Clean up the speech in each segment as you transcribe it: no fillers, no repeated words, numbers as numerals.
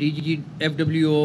DG FWO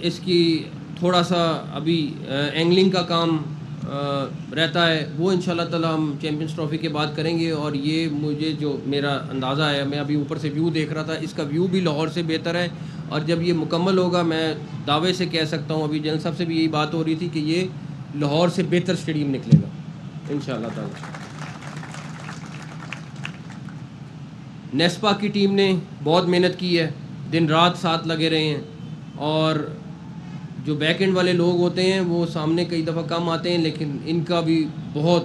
اس کی تھوڑا سا ابھی اینگلنگ کا کام رہتا ہے، وہ انشاءاللہ تعالی ہم چیمپئنز ٹرافی کے بعد کریں گے. اور یہ مجھے جو میرا اندازہ ہے، میں ابھی اوپر سے ویو دیکھ رہا تھا، اس کا ویو بھی لاہور سے بہتر ہے. اور جب یہ مکمل ہوگا میں دعوے سے کہہ سکتا ہوں، ابھی جنرل صاحب سے بھی یہی بات ہو رہی تھی کہ یہ لاہور سے بہتر اسٹیڈیم نکلے گا انشاءاللہ تعالی. نیسپا کی ٹیم نے بہت محنت کی ہے، دن رات ساتھ لگے رہے ہیں. اور جو بیک اینڈ والے لوگ ہوتے ہیں وہ سامنے کئی دفعہ کم آتے ہیں، لیکن ان کا بھی بہت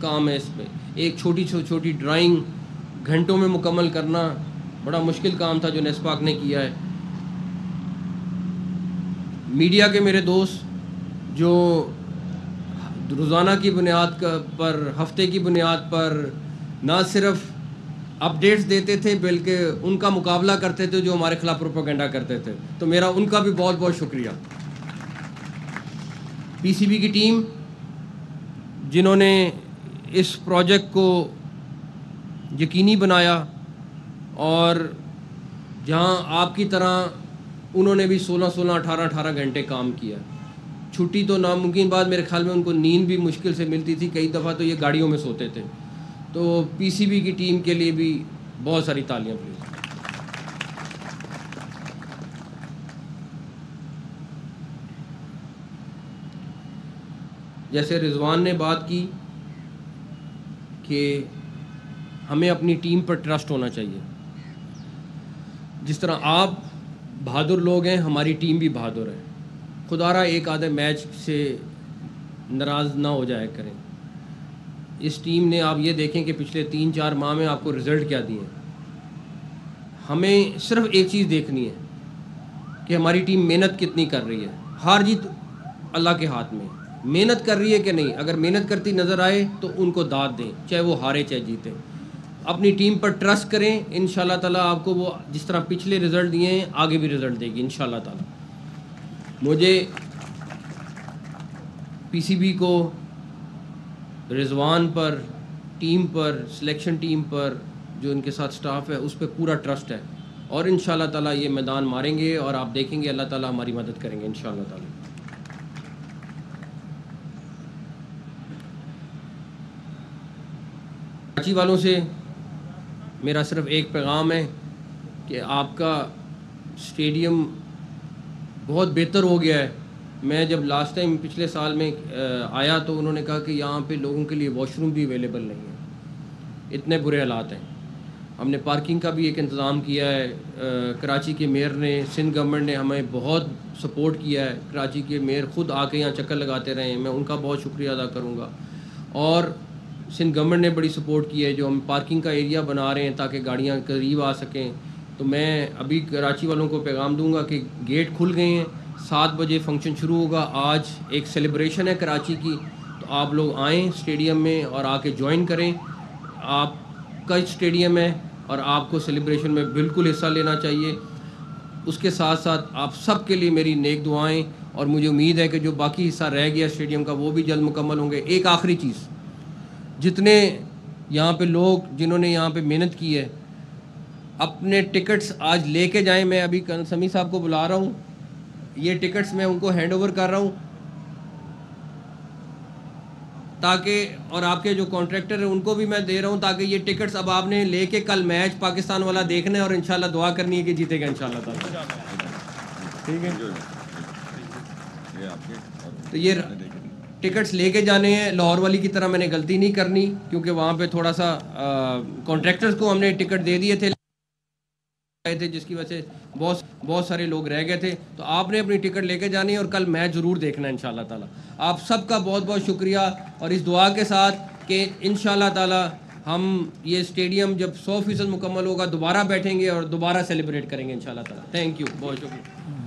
کام ہے اس پہ. ایک چھوٹی چھوٹی ڈرائنگ گھنٹوں میں مکمل کرنا بڑا مشکل کام تھا جو نیسپاک نے کیا ہے. میڈیا کے میرے دوست جو روزانہ کی بنیاد پر، ہفتے کی بنیاد پر نہ صرف اپڈیٹس دیتے تھے بلکہ ان کا مقابلہ کرتے تھے جو ہمارے خلاف پروپیگنڈا کرتے تھے، تو میرا ان کا بھی بہت بہت شکریہ. پی سی بی کی ٹیم جنہوں نے اس پروجیکٹ کو یقینی بنایا، اور جہاں آپ کی طرح انہوں نے بھی 18 گھنٹے کام کیا. چھٹی تو ناممکن بات، میرے خیال میں ان کو نیند بھی مشکل سے ملتی تھی، کئی دفعہ تو یہ گاڑیوں میں سوتے تھے. تو پی سی بی کی ٹیم کے لیے بھی بہت ساری تالیاں پلیز. جیسے رضوان نے بات کی کہ ہمیں اپنی ٹیم پر ٹرسٹ ہونا چاہیے، جس طرح آپ بہادر لوگ ہیں ہماری ٹیم بھی بہادر ہے. خدا را ایک آدھے میچ سے ناراض نہ ہو جایا کریں. اس ٹیم نے آپ یہ دیکھیں کہ پچھلے 3-4 ماہ میں آپ کو رزلٹ کیا دیے. ہمیں صرف ایک چیز دیکھنی ہے کہ ہماری ٹیم محنت کتنی کر رہی ہے. ہار جیت اللہ کے ہاتھ میں، محنت کر رہی ہے کہ نہیں. اگر محنت کرتی نظر آئے تو ان کو داد دیں، چاہے وہ ہارے چاہے جیتے. اپنی ٹیم پر ٹرسٹ کریں، انشاءاللہ تعالیٰ آپ کو وہ جس طرح پچھلے رزلٹ دیے ہیں آگے بھی رزلٹ دے گی انشاءاللہ تعالیٰ. مجھے پی سی بی کو، رضوان پر، ٹیم پر، سلیکشن ٹیم پر، جو ان کے ساتھ سٹاف ہے اس پہ پورا ٹرسٹ ہے. اور انشاءاللہ تعالیٰ یہ میدان ماریں گے اور آپ دیکھیں گے اللہ تعالیٰ ہماری مدد کریں گے انشاءاللہ تعالیٰ. کراچی والوں سے میرا صرف ایک پیغام ہے کہ آپ کا اسٹیڈیم بہت بہتر ہو گیا ہے. میں جب لاسٹ ٹائم پچھلے سال میں آیا تو انہوں نے کہا کہ یہاں پہ لوگوں کے لیے واش روم بھی اویلیبل نہیں ہے، اتنے برے حالات ہیں. ہم نے پارکنگ کا بھی ایک انتظام کیا ہے. کراچی کے میئر نے، سندھ گورنمنٹ نے ہمیں بہت سپورٹ کیا ہے. کراچی کے میئر خود آ کے یہاں چکر لگاتے رہے ہیں، میں ان کا بہت شکریہ ادا کروں گا. اور سندھ گورنمنٹ نے بڑی سپورٹ کی ہے، جو ہم پارکنگ کا ایریا بنا رہے ہیں تاکہ گاڑیاں قریب آ سکیں. تو میں ابھی کراچی والوں کو پیغام دوں گا کہ گیٹ کھل گئے ہیں، 7 بجے فنکشن شروع ہوگا. آج ایک سیلیبریشن ہے کراچی کی، تو آپ لوگ آئیں اسٹیڈیم میں اور آ کے جوائن کریں. آپ کا اسٹیڈیم ہے اور آپ کو سیلیبریشن میں بالکل حصہ لینا چاہیے. اس کے ساتھ ساتھ آپ سب کے لیے میری نیک دعائیں، اور مجھے امید ہے کہ جو باقی حصہ رہ گیا اسٹیڈیم کا وہ بھی جلد مکمل ہوں گے. ایک آخری چیز، جتنے یہاں پہ لوگ جنہوں نے یہاں پہ محنت کی ہے اپنے ٹکٹس آج لے کے جائیں. میں ابھی سمیع صاحب کو بلا رہا ہوں، یہ ٹکٹس میں ان کو ہینڈ اوور کر رہا ہوں تاکہ، اور آپ کے جو کانٹریکٹر ہیں ان کو بھی میں دے رہا ہوں تاکہ یہ ٹکٹس اب آپ نے لے کے کل میچ پاکستان والا دیکھنا ہے اور انشاءاللہ دعا کرنی ہے کہ جیتے گا انشاءاللہ تعالیٰ. ٹھیک ہے، تو یہ ٹکٹس لے کے جانے ہیں. لاہور والی کی طرح میں نے غلطی نہیں کرنی، کیونکہ وہاں پہ تھوڑا سا کانٹریکٹرز کو ہم نے ٹکٹ دے دیے تھے جس کی وجہ سے بہت سارے لوگ رہ گئے تھے. تو آپ نے اپنی ٹکٹ لے کے جانی ہے اور کل میچ ضرور دیکھنا ہے انشاءاللہ تعالیٰ. آپ سب کا بہت بہت شکریہ، اور اس دعا کے ساتھ کہ انشاءاللہ تعالیٰ ہم یہ اسٹیڈیم جب 100% مکمل ہوگا دوبارہ بیٹھیں گے اور دوبارہ سیلیبریٹ کریں گے انشاءاللہ تعالیٰ. تھینک یو، بہت شکریہ.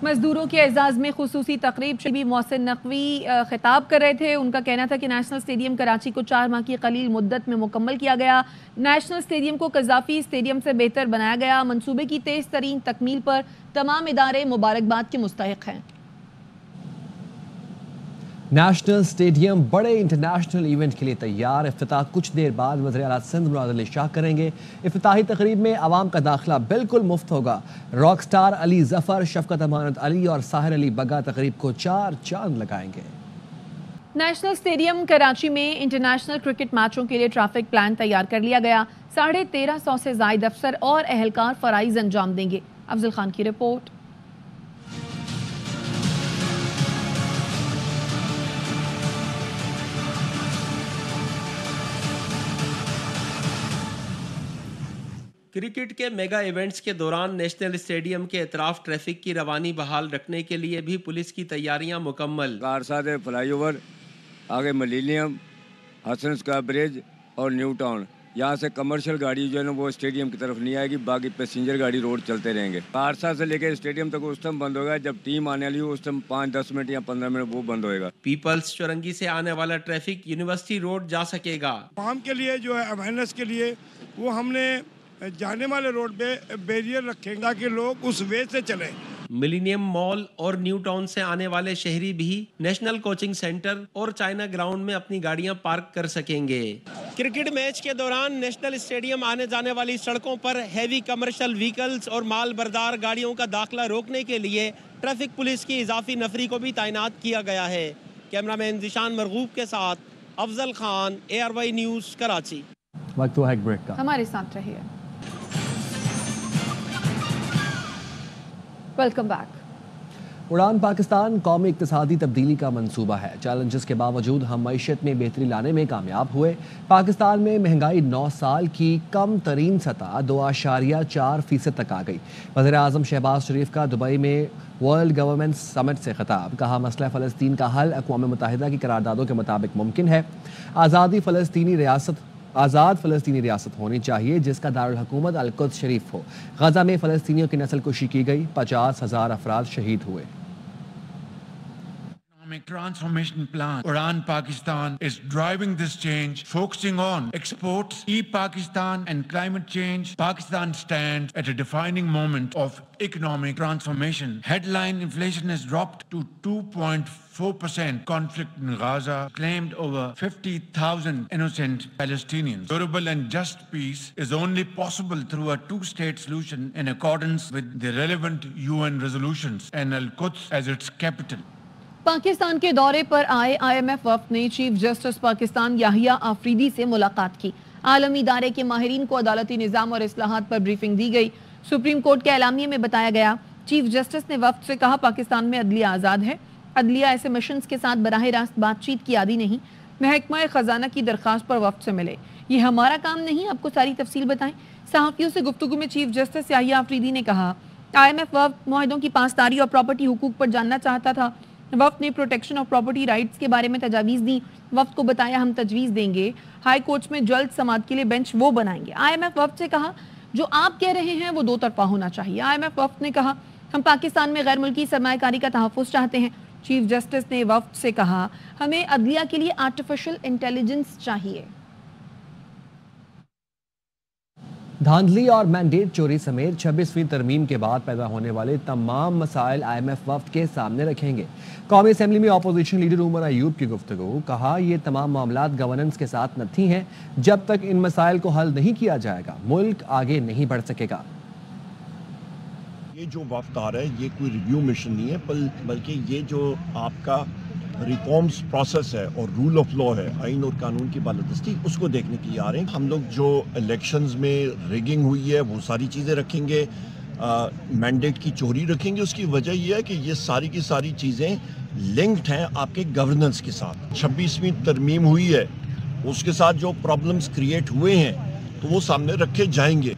مزدوروں کے اعزاز میں خصوصی تقریب شبی محسن نقوی خطاب کر رہے تھے. ان کا کہنا تھا کہ نیشنل اسٹیڈیم کراچی کو 4 ماہ کی قلیل مدت میں مکمل کیا گیا. نیشنل اسٹیڈیم کو قذافی اسٹیڈیم سے بہتر بنایا گیا. منصوبے کی تیز ترین تکمیل پر تمام ادارے مبارکباد کے مستحق ہیں. نیشنل اسٹیڈیم بڑے انٹرنیشنل ایونٹ کے لیے تیار. افتتاح کچھ دیر بعد وزیر اعلیٰ سندھ مراد علی شاہ کریں گے. افتتاحی تقریب میں عوام کا داخلہ بالکل مفت ہوگا. راک سٹار علی ظفر، شفقت امانت علی اور ساحر علی بگا تقریب کو 4 چاند لگائیں گے. نیشنل اسٹیڈیم کراچی میں انٹرنیشنل کرکٹ میچوں کے لیے ٹریفک پلان تیار کر لیا گیا. 1350 سے زائد افسر اور اہلکار فرائض انجام دیں گے. افضل خان کی رپورٹ. کرکٹ کے میگا ایونٹس کے دوران نیشنل اسٹیڈیم کے اطراف ٹریفک کی روانی بحال رکھنے کے لیے بھی پولیس کی تیاریاں مکمل. کارساد فلائی اوور، آگے ملینیم، حسن اسکوائر برج اور نیو ٹاؤن، یہاں سے کمرشل گاڑی جو ہے نا وہ اسٹیڈیم کی طرف نہیں آئے گی، باقی پیسنجر گاڑی روڈ چلتے رہیں گے. کارسا سے لے کے اسٹیڈیم تک اس ٹائم بند ہوگا جب ٹیم آنے والی ہو، اس ٹائم 5-10 منٹ یا 15 منٹ وہ بند ہوئے گا. پیپلز چورنگی سے آنے والا ٹریفک یونیورسٹی روڈ جا سکے گا. عوام کے لیے جو ہے اویئرنیس کے لیے وہ ہم نے جانے والے روڈ پہ بیریئر رکھیں تاکہ لوگ اس وے سے چلیں. ملینیم مال اور نیو ٹاؤن سے آنے والے شہری بھی نیشنل کوچنگ سینٹر اور چائنا گراؤنڈ میں اپنی گاڑیاں پارک کر سکیں گے. کرکٹ میچ کے دوران نیشنل اسٹیڈیم آنے جانے والی سڑکوں پر ہیوی کمرشل وہیکلز اور مال بردار گاڑیوں کا داخلہ روکنے کے لیے ٹریفک پولیس کی اضافی نفری کو بھی تعینات کیا گیا ہے. کیمرہ مین ذیشان مرغوب کے ساتھ افضل خان، ARY نیوز، کراچی. وقت ہوا ایک بریک کا. ہمارے ساتھ رہیے. Welcome back. اڑان پاکستان قومی اقتصادی تبدیلی کا منصوبہ ہے. چیلنجز کے باوجود ہم معیشت میں بہتری لانے میں کامیاب ہوئے. پاکستان میں مہنگائی 9 سال کی کم ترین سطح 2.4% تک آ گئی. وزیر اعظم شہباز شریف کا دبئی میں ورلڈ گورنمنٹ سمٹ سے خطاب. کہا مسئلہ فلسطین کا حل اقوام متحدہ کی قراردادوں کے مطابق ممکن ہے. آزاد فلسطینی ریاست ہونی چاہیے جس کا دارالحکومت القدس شریف ہو. غزہ میں فلسطینیوں کی نسل کشی کی گئی، 50,000 افراد شہید ہوئے. Economic transformation plan. Udan Pakistan is driving this change, focusing on exports, e-Pakistan and climate change. Pakistan stands at a defining moment of economic transformation. Headline inflation has dropped to 2.4%. Conflict in Gaza claimed over 50,000 innocent Palestinians. Durable and just peace is only possible through a two-state solution in accordance with the relevant UN resolutions and Al-Quds as its capital. Pakistan کے دورے پر آئے IMF وفد نے chief justice Pakistan یحییٰ آفریدی سے ملاقات کی. عالمی ادارے کے ماہرین کو عدالتی نظام اور اصلاحات پر بریفنگ دی گئی. سپریم کورٹ کے اعلامیے میں بتایا گیا چیف جسٹس نے وفد سے کہا پاکستان میں عدلیہ آزاد ہے. عدلیہ ایسے مشنز کے ساتھ براہ راست بات چیت کی عادی نہیں. محکمہ خزانہ کی درخواست پر وفد سے ملے. یہ ہمارا کام نہیں، آپ کو ساری تفصیل بتائیں. صحافیوں سے گفتگو میں چیف جسٹس یحییٰ آفریدی نے کہا IMF وفد معاہدوں کی پاسداری اور پراپرٹی حقوق پر جاننا چاہتا تھا. وفد نے پروٹیکشن آف پراپرٹی رائٹس کے بارے میں تجاویز دی. وفد کو بتایا ہم تجویز دیں گے، ہائی کورٹس میں جلد سماعت کے لیے بینچ وہ بنائیں گے. IMF وفد سے کہا جو آپ کہہ رہے ہیں وہ 2 طرفہ ہونا چاہیے. IMF وفد نے کہا ہم پاکستان میں غیر ملکی سرمایہ کاری کا تحفظ چاہتے ہیں. چیف جسٹس نے وفد سے کہا ہمیں عدلیہ کے لیے آرٹیفیشل انٹیلیجنس چاہیے. دھاندلی اور مینڈیٹ چوری سمیت 26ویں ترمیم کے بعد پیدا ہونے والے تمام مسائل IMF وفد کے سامنے رکھیں گے. قومی اسمبلی میں اپوزیشن لیڈر عمر ایوب کی گفتگو. کہا یہ تمام معاملات گورننس کے ساتھ نتھی ہیں. جب تک ان مسائل کو حل نہیں کیا جائے گا ملک آگے نہیں بڑھ سکے گا. یہ جو وفد آ رہا ہے یہ کوئی ریویو مشن نہیں ہے، بلکہ یہ جو آپ کا ریفارمز پروسیس ہے اور رول آف لا ہے، آئین اور قانون کی بالادستی، اس کو دیکھنے کے لیے آ رہے ہیں. ہم لوگ جو الیکشنز میں ریگنگ ہوئی ہے وہ ساری چیزیں رکھیں گے، مینڈیٹ کی چوری رکھیں گے. اس کی وجہ یہ ہے کہ یہ ساری کی ساری چیزیں لنکڈ ہیں آپ کے گورننس کے ساتھ. 26ویں ترمیم ہوئی ہے، اس کے ساتھ جو پرابلمز کریٹ ہوئے ہیں تو وہ سامنے رکھے جائیں گے.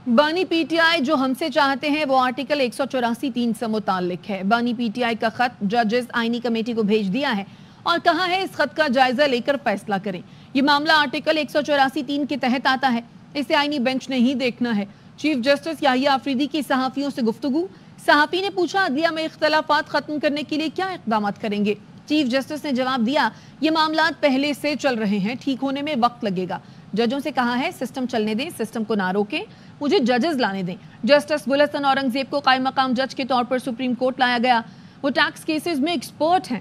بانی پی ٹی آئی جو ہم سے چاہتے ہیں وہ آرٹیکل 184(3) سے متعلق ہے. بانی پی ٹی آئی کا خط ججز آئینی کمیٹی کو بھیج دیا ہے اور کہا ہے اس خط کا جائزہ لے کر فیصلہ کریں. یہ معاملہ آرٹیکل 184(3) کے تحت آتا ہے، اسے آئینی بینچ نے ہی دیکھنا ہے. چیف جسٹس یحییٰ آفریدی کی صحافیوں سے گفتگو. صحافی نے پوچھا عدلیہ میں اختلافات ختم کرنے کے لیے کیا اقدامات کریں گے. چیف جسٹس نے جواب دیا یہ معاملات پہلے سے چل رہے ہیں، ٹھیک ہونے میں وقت لگے گا. ججوں سے کہا ہے سسٹم چلنے دیں، سسٹم کو نہ روکیں، مجھے ججز لانے دیں. جسٹس گلستان اورنگزیب کو قائم مقام جج کے طور پر سپریم کورٹ لایا گیا. وہ ٹیکس کیسز میں ایکسپرٹ ہیں.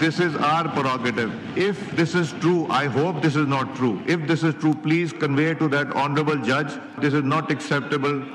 This is our prerogative. If this is true, I hope this is not true. If this is true, please convey to that honorable judge, this is not acceptable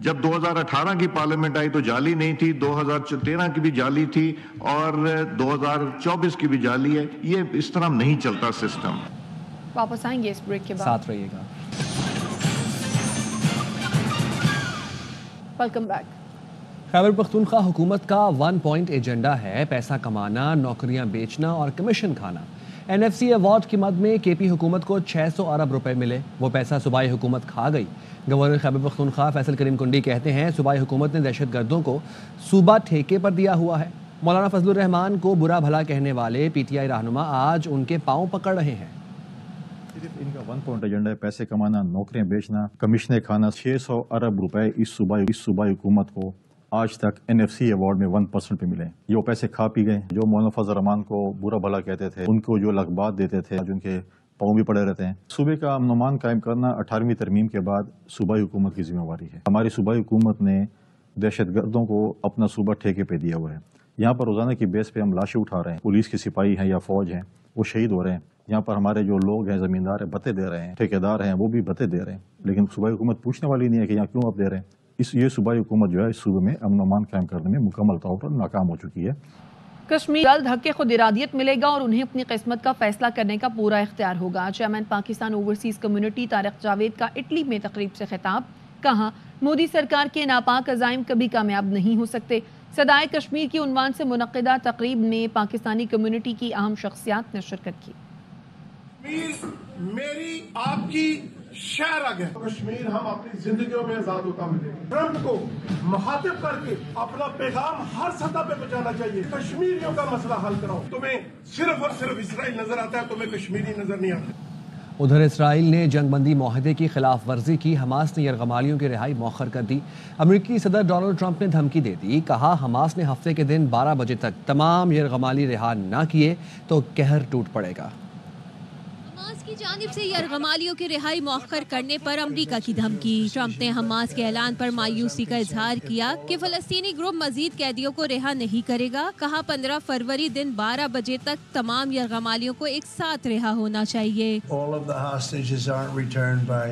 جب 2018 کی parliament آئی تو جعلی نہیں تھی, 2013 کی بھی جعلی تھی اور 2024 کی بھی جعلی ہے. یہ اس طرح نہیں چلتا سسٹم. واپس آئیں گے اس بریک کے بعد, ساتھ رہیے گا. Welcome back. خیبر پختونخوا حکومت کا 1 پوائنٹ ایجنڈا ہے پیسہ کمانا, نوکریاں بیچنا اور کمیشن کھانا. NFC ایوارڈ کی مد میں کے پی حکومت کو 600 ارب روپے ملے, وہ پیسہ صوبائی حکومت کھا گئی. گورنر خیبر پختونخوا فیصل کریم کنڈی کہتے ہیں صوبائی حکومت نے دہشت گردوں کو صوبہ ٹھیکے پر دیا ہوا ہے. مولانا فضل الرحمان کو برا بھلا کہنے والے PTI رہنما آج ان کے پاؤں پکڑ رہے ہیں. صرف ان کا 1 پوائنٹ ایجنڈا ہے پیسے کمانا, نوکریاں بیچنا, کمیشنیں کھانا. 600 ارب روپے اس صوبائی حکومت کو آج تک NFC ایوارڈ میں 1% پہ ملے. یہ وہ پیسے کھا پی گئے. جو مولانا فضل الرحمان کو برا بھلا کہتے تھے, ان کو جو لقبات دیتے تھے, آج ان کے پاؤں بھی پڑے رہتے ہیں. صوبے کا امن و امان قائم کرنا 18ویں ترمیم کے بعد صوبائی حکومت کی ذمہ داری ہے. ہماری صوبائی حکومت نے دہشت گردوں کو اپنا صوبہ ٹھیکے پہ دیا ہوا ہے. یہاں پر روزانہ کی بیس پہ ہم لاشیں اٹھا رہے ہیں. پولیس کے سپاہی ہیں یا فوج ہیں, وہ شہید ہو رہے ہیں. یہاں پر ہمارے جو لوگ ہیں, زمیندار ہیں, بتیں دے رہے ہیں, ٹھیکیدار ہیں, وہ بھی بتیں دے رہے ہیں. لیکن صوبائی حکومت پوچھنے والی نہیں ہے کہ یہاں کیوں آپ دے رہے ہیں. یہ صوبائی حکومت جو ہے اس صوبے میں امن و امان قائم کرنے میں مکمل طور پر ناکام ہو چکی ہے. کشمیر جلد حق کے خود ارادیت ملے گا اور انہیں اپنی قسمت کا فیصلہ کرنے کا پورا اختیار ہوگا. Chairman Pakistan overseas community Tariq Javed کا اٹلی میں تقریب سے خطاب. کہا مودی سرکار کے ناپاک عزائم کبھی کامیاب نہیں ہو سکتے. صدائے کشمیر کی عنوان سے منعقدہ تقریب میں پاکستانی کمیونٹی کی اہم شخصیات نے شرکت کی. میری آپ کی شہر ہے. کشمیر ہم اپنی زندگیوں میں آزاد ہوتا ملے. ٹرمپ کو مخاطب کر کے اپنا پیغام ہر سطح پہ پہنچانا چاہیے. کشمیریوں کا مسئلہ حل کراؤ. تمہیں صرف اور صرف اسرائیل نظر آتا ہے, تمہیں کشمیری نظر نہیں آتا. ادھر اسرائیل نے جنگ بندی معاہدے کی خلاف ورزی کی. حماس نے یرغمالیوں کی رہائی مؤخر کر دی. امریکی صدر ڈونلڈ ٹرمپ نے دھمکی دے دی. کہا حماس نے ہفتے کے دن 12 بجے تک تمام یرغمالی رہا نہ کیے تو قہر ٹوٹ پڑے گا. حماس کی جانب سے یرغمالیوں کی رہائی مؤخر کرنے پر امریکہ کی دھمکی. ٹرمپ نے حماس کے اعلان پر مایوسی کا اظہار کیا کہ فلسطینی گروپ مزید قیدیوں کو رہا نہیں کرے گا. کہا 15 فروری دن 12 بجے تک تمام یرغمالیوں کو ایک ساتھ رہا ہونا چاہیے. All of the hostages aren't returned by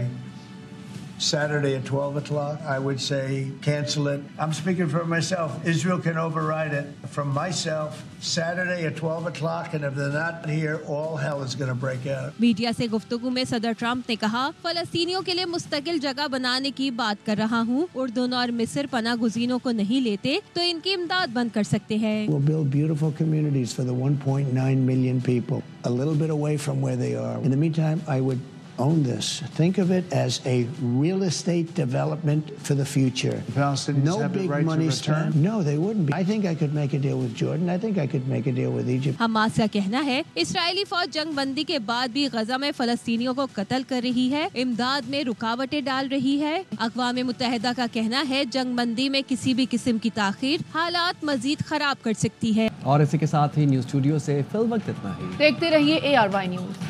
Saturday at 12 o'clock. I would say cancel it. I'm speaking for myself. Israel can override it. From myself, Saturday at 12 o'clock, and if they're not here, all hell is going to break out. Media سے گفتگو میں صدر Trump نے کہا فلسطینیوں کے لیے مستقل جگہ بنانے کی بات کر رہا ہوں. اردن اور مصر پناہ گزینوں کو نہیں لیتے تو ان کی امداد بند کر سکتے ہیں. We'll build beautiful communities for the 1.9 million people, a little bit away from where they are. In the meantime, I would own this. Think of it as a real estate development for the future. Palestinians no have the big right money to return? spent. No, they wouldn't be. I think I could make a deal with Jordan. I think I could make a deal with Egypt. Hamas کا کہنا ہے اسرائیلی فوج جنگ بندی کے بعد بھی غزہ میں فلسطینیوں کو قتل کر رہی ہے, امداد میں رکاوٹیں ڈال رہی ہے. اقوام متحدہ کا کہنا ہے جنگ بندی میں کسی بھی قسم کی تاخیر حالات مزید خراب کر سکتی ہے. اور اسی کے ساتھ ہی نیوز اسٹوڈیو سے فی الوقت اتنا ہی. دیکھتے رہیے ARY نیوز.